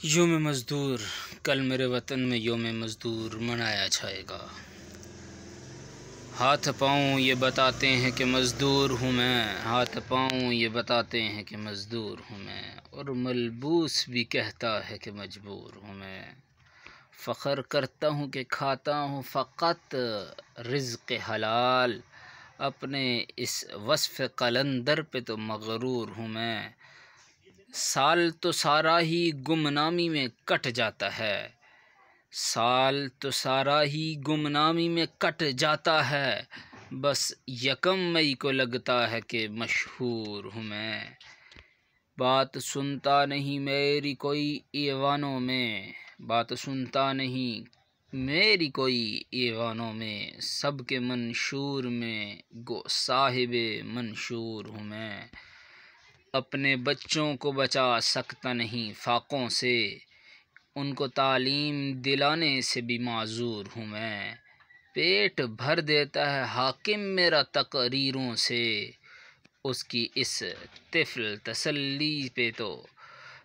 یوم مزدور، کل میرے وطن میں یوم مزدور منایا جائے گا۔ ہاتھ پاؤں یہ بتاتے ہیں کہ مزدور ہوں میں، ہاتھ پاؤں یہ بتاتے ہیں کہ مزدور ہوں میں، اور ملبوس بھی کہتا ہے کہ مجبور ہوں میں۔ فخر کرتا ہوں کہ کھاتا ہوں فقط رزق حلال، اپنے اس وصف قلندر پہ تو مغرور ہوں میں۔ سال تو سارا ہی گمنامی میں کٹ جاتا ہے، سال تو سارا ہی گمنامی میں کٹ جاتا ہے، بس یکم مئی کو لگتا ہے کہ مشہور ہوں میں۔ بات سنتا نہیں میری کوئی ایوانوں میں، بات سنتا نہیں میری کوئی ایوانوں میں، سب کے منشور میں گو صاحب منشور ہوں میں۔ اپنے بچوں کو بچا سکتا نہیں فاقوں سے، ان کو تعلیم دلانے سے بھی معذور ہوں میں۔ پیٹ بھر دیتا ہے حاکم میرا تقریروں سے، اس کی اس طفل تسلی پہ تو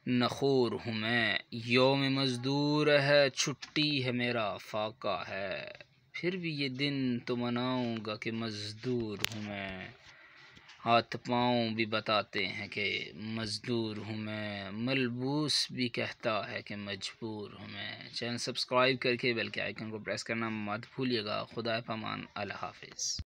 نخور ہوں میں۔ یوم مزدور ہے، چھٹی ہے، میرا فاقہ ہے، پھر بھی یہ دن تو مناؤں گا کہ مزدور ہوں میں۔ ہاتھ پاؤں بھی بتاتے ہیں کہ مزدور ہوں میں، ملبوس بھی کہتا ہے کہ مجبور ہوں میں۔ چینل سبسکرائب کر کے بیل کے آئیکن کو پریس کرنا مت بھولیے گا۔ خدا پامان، اللہ حافظ۔